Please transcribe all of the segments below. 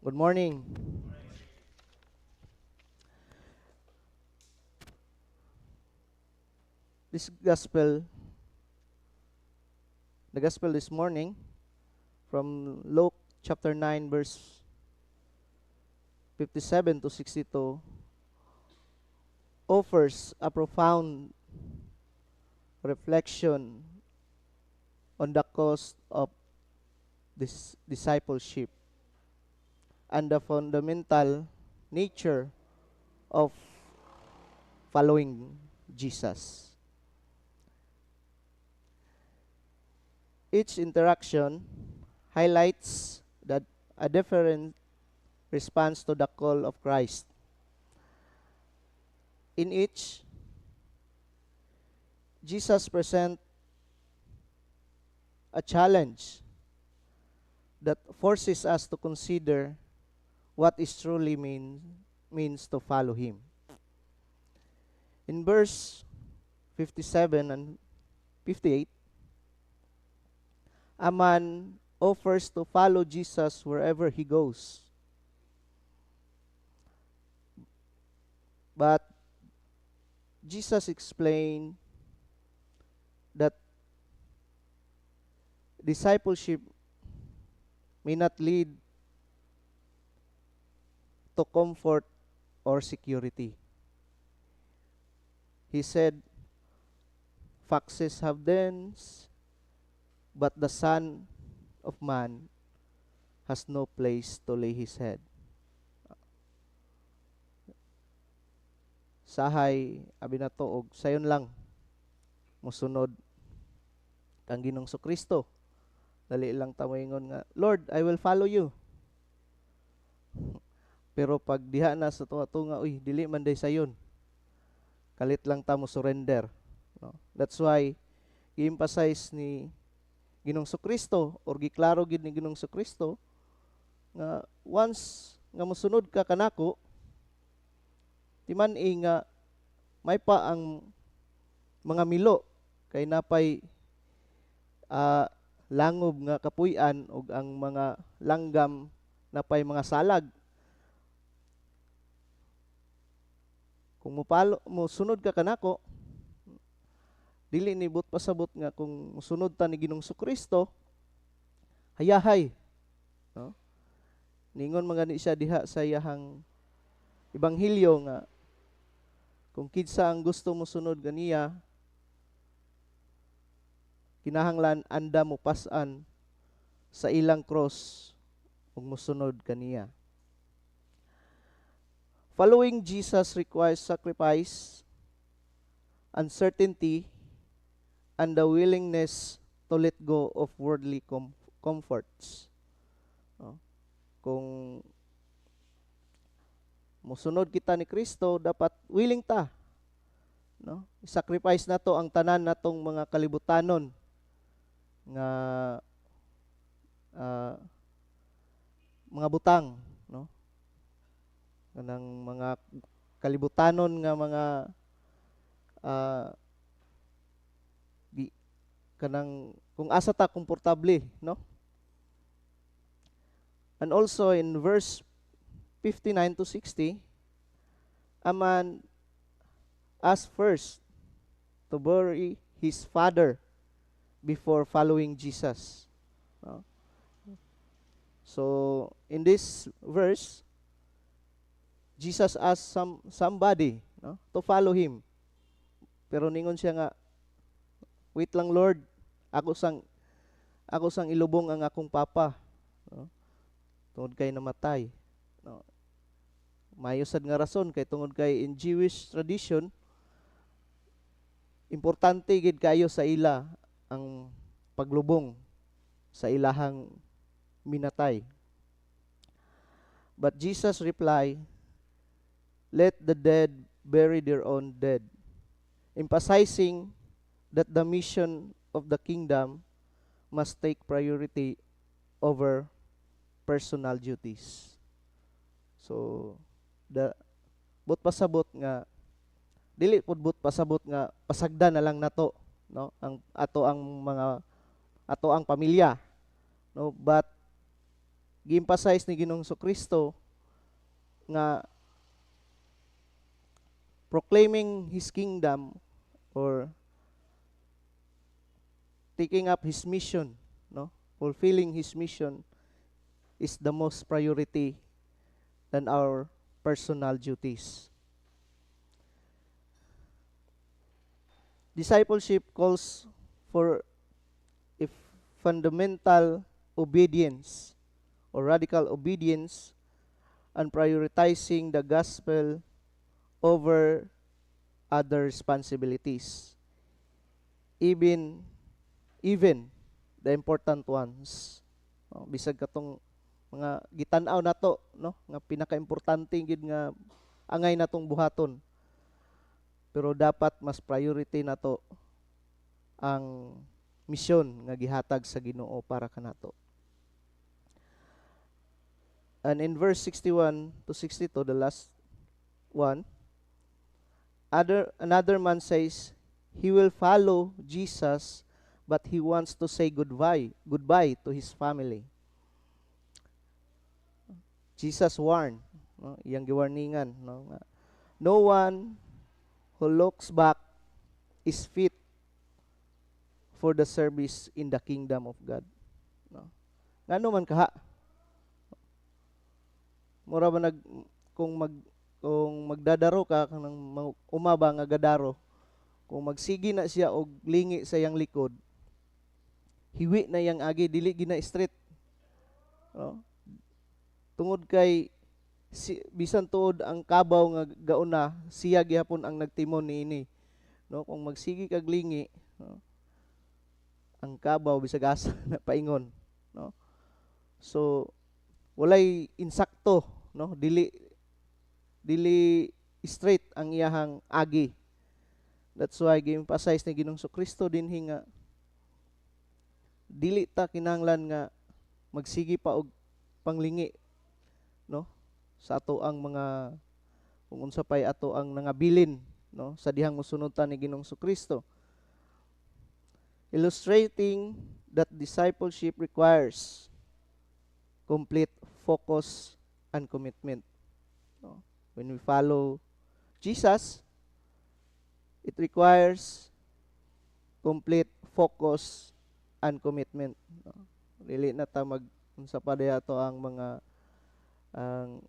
Good morning. This gospel, the gospel this morning from Luke chapter 9 verse 57 to 62 offers a profound reflection on the cost of this discipleship and the fundamental nature of following Jesus. Each interaction highlights that a different response to the call of Christ. In each, Jesus presents a challenge that forces us to consider what it truly means to follow Him. In verse 57 and 58, a man offers to follow Jesus wherever he goes. But Jesus explained that discipleship may not lead to comfort or security. He said, "Foxes have dens, but the Son of Man has no place to lay his head." Sahay, abi na to, og sayon lang, musunod kang Ginong Kristo. Dali lang tamoingon nga, "Lord, I will follow you." Pero pag diha na sa tunga, uy, dili man day sayon. Kalit lang ta mo surrender. No? That's why, i-emphasize ni Ginong Kristo or giklaro gid ni Ginong Kristo nga once nga mosunod ka kanako, timan-i nga may pa ang mga milo kay napay langob nga kapuy-an ug ang mga langgam napay mga salag. Kung mosunod ka kanako, dili ni but pasabot nga kung mosunod ta ni Ginong Kristo, hayahay. No? Ningon mga ni siya diha sa iyahang ebanghelyo nga kung kinsa ang gusto mo sunod ganiya, kinahanglan anda mo pas-an sa ilang cross ug mosunod kaniya. Following Jesus requires sacrifice, uncertainty, and the willingness to let go of worldly comforts. No? Kung musunod kita ni Kristo, dapat willing ta. No? I-sacrifice nato ang tanan natong mga kalibutanon nga mga butang, no? Kanang mga kalibutanon nga mga kanang kung asa ta komportable, no? And also in verse 59 to 60, a man asked first to bury his father before following Jesus. No? So in this verse, Jesus asked somebody, no, to follow him. Pero ningon siya nga, "Wait lang, Lord, ako sang ilubong ang akong papa." No? Tungod kay namatay. No? Mayo sad nga rason kay tungod kay in Jewish tradition, importante gid kayo sa ila ang paglubong sa ilahang minatay. But Jesus replied, "Let the dead bury their own dead," emphasizing that the mission of the kingdom must take priority over personal duties. So, but pasabot nga dili pud but pasabot nga pasagdan na lang nato, no, ang pamilya, no, but gi-emphasize ni Ginoong Kristo nga proclaiming His kingdom or taking up His mission, no? Fulfilling His mission is the most priority than our personal duties. Discipleship calls for a fundamental obedience or radical obedience and prioritizing the gospel over other responsibilities. Even the important ones. No, bisag katong mga gitan-aw nato, no, nga pinaka-importante gid nga angay natong buhaton. Pero dapat mas priority nato ang misyon nga gihatag sa Ginoo para kanato. And in verse 61 to 62, the last one, another man says he will follow Jesus, but he wants to say goodbye to his family. Jesus warned, no, iyang giwarningan, no, no one who looks back is fit for the service in the kingdom of God. No. Ngano man kaha? Mura ba kung magdadaro ka kanang umaba nga gadaro, kung magsigi na siya og lingi sa iyang likod, hiwi na yang agi, dili gina straight. No? Tungod kay bisan tuod ang kabaw nga gauna, siya gihapon ang nagtimon niini. No, kung magsigi kag lingi, no, ang kabaw bisag asa na paingon, no. So walay insakto, no, dili straight ang iyahang agi. That's why gi-emphasize ni Ginoong Kristo dinhi nga dili ta kinahanglan nga magsigi pa og panglingi, no, sa ato ang mga kung unsa pay ato ang nangabilin, no, sa dihang mosunod ta ni Ginoong Kristo, illustrating that discipleship requires complete focus and commitment. No? When we follow Jesus, it requires complete focus and commitment. No? Dili na ta unsa pa diha to ang mga ang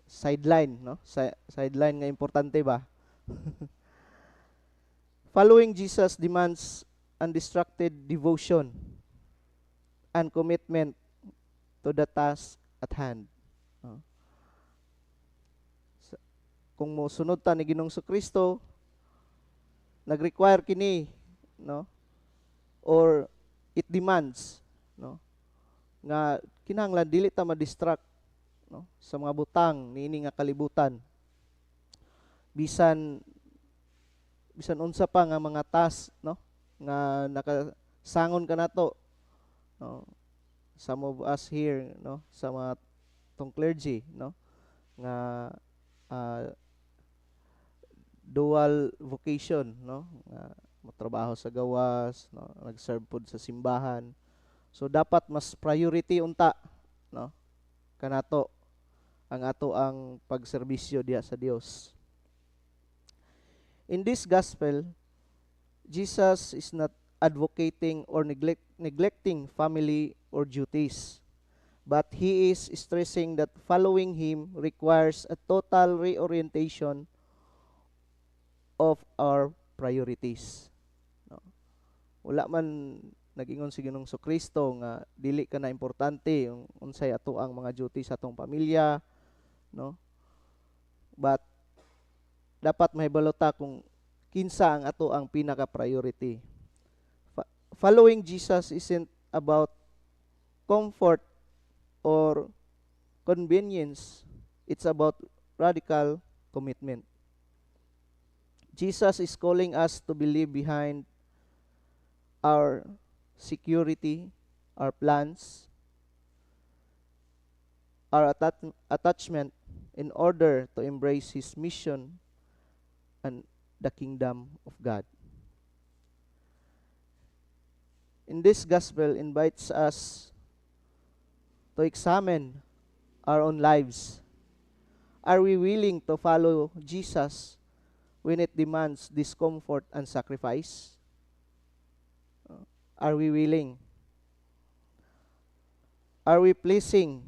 sideline, no? Sideline nga importante ba? Following Jesus demands undistracted devotion and commitment to the task at hand. No? Kung mosunod ta ni Ginoong Kristo, nag-require kini, no? Or it demands, no, nga kinahanglan dili ta ma-distract, no, sa mga butang niini nga kalibutan. Bisan unsa pa nga mga task, no, nga nakasangon kanato, no. Some of us here, no, sa mga tong clergy, no, nga dual vocation, no, nga motrabaho sa gawas, no, nag-serve pod sa simbahan. So dapat mas priority unta, no, kanato ang ato ang pagserbisyo diha sa Dios. In this gospel, Jesus is not advocating or neglecting family or duties, but he is stressing that following him requires a total reorientation of our priorities. No? Wala man nag-ingon si Ginoong Kristo nga dili ka na importante yung unsay ato ang mga duty sa atong pamilya, no? But dapat mahibalota kung kinsa ang ato ang pinaka-priority. Following Jesus isn't about comfort or convenience. It's about radical commitment. Jesus is calling us to believe behind our security, our plans, our attachment in order to embrace His mission and the kingdom of God. In this gospel invites us to examine our own lives. Are we willing to follow Jesus when it demands discomfort and sacrifice? Are we willing? Are we pleasing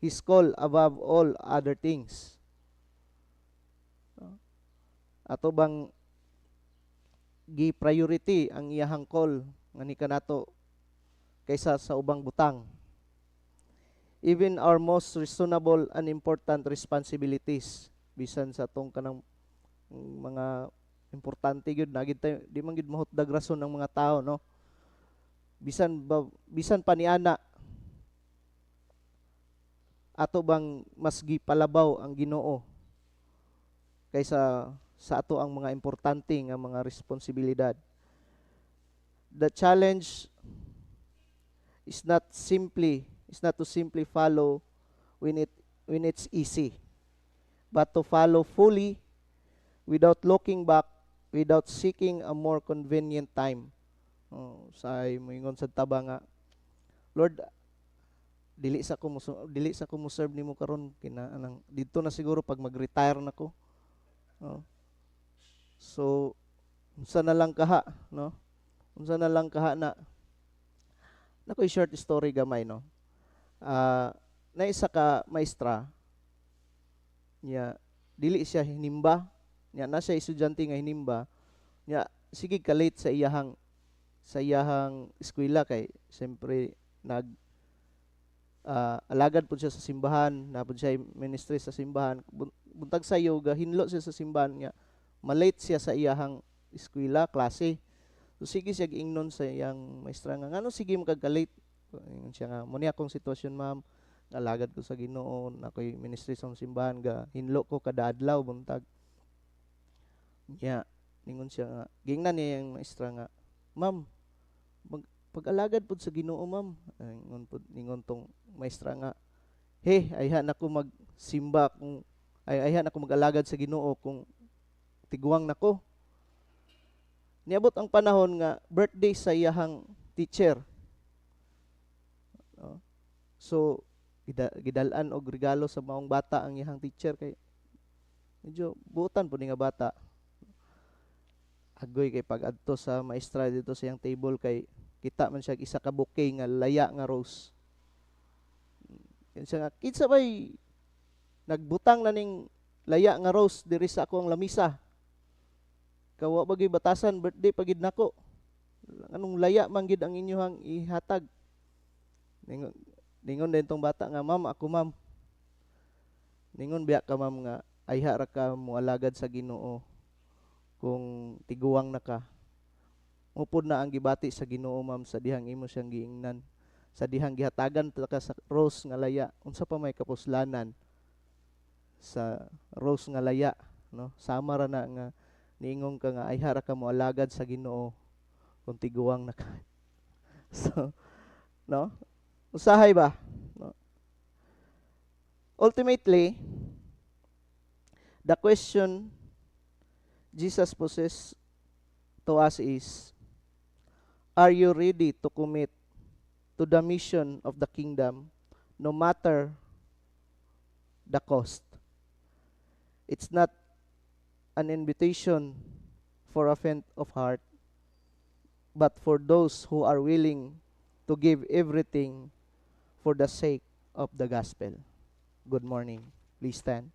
His call above all other things? Ato bang gi-priority ang iyahang call nga ni kanato kaysa sa ubang butang? Even our most reasonable and important responsibilities, bisan sa atong kanang mga importante gyud na gid tayo, di man gid mahutdag rason ng mga tao, no? Bisan pa niana, ato bang mas gipalabaw ang Ginoo kaysa sa ato ang mga importante nga mga responsibilidad? The challenge is not to simply follow when it's easy, but to follow fully without looking back, without seeking a more convenient time. Say moingon sa taba nga, Lord, dili sa ko mo serve nimo karon, kina anang dito na siguro pag mag-retire nako. So unsa na lang kaha, no? Unsa na lang kaha na nakoy short story gamay, no? Na isa ka maestra niya, dili siya hinimba niya, na siya estudyante nga hinimba niya, sige ka late sa iyahang eskwela kay siyempre alagad po siya sa simbahan, napod siya ministry sa simbahan. Buntag sa yoga, hinlo siya sa simbahan niya, malate siya sa iyahang eskwela, klase. So sige siya giingnon sa iyang maestra nga, ngano sige makagka-late? Ingon siya nga, muni akong sitwasyon ma'am, alagad ko sa Ginoo, ako'y ministry sa simbahan, ga hinlo ko kada adlaw buntag. Ningon siya nga, gingnan niya yung maestra nga, ma'am, pag-alagad pud sa Ginoo ma'am. Ningon tong maestra nga, ayhan ako magsimba kung ayhan ako mag-alagad sa Ginoo kung tiguang nako. Niabot ang panahon nga birthday sa iyahang teacher. So gidal-an og regalo sa maong bata ang iyahang teacher, kay medyo buotan po ni nga bata. Agoy kay pag-adto sa maestra dito sa iyang table, kay kita man siya isa ka bouquet nga laya nga rose. Kinsa nga, kinsa bay nagbutang na ning laya nga rose diri sa akong lamisa? Kawa bagay batasan, birthday pagid nako. Anong laya man gid ang inyohang ihatag? Ningon din tong bata nga, ma'am, ako ma'am. Ningon biya ka ma'am nga, ayha ra ka mo alagad sa Ginoo kung tiguang na ka. Upod na ang gibati sa Ginoo ma'am sa dihang imo siyang giingnan, sa dihang gihatagan ta ka sa rose nga laya. Unsa pa may kapuslanan sa rose nga laya, no? Sama ra na nga niingong ka nga ayha ra ka mo alagad sa Ginoo kung tiguang na ka. So, no? Usahay ba? No? Ultimately, the question Jesus poses to us is, are you ready to commit to the mission of the kingdom no matter the cost? It's not an invitation for a faint of heart, but for those who are willing to give everything for the sake of the gospel. Good morning. Please stand.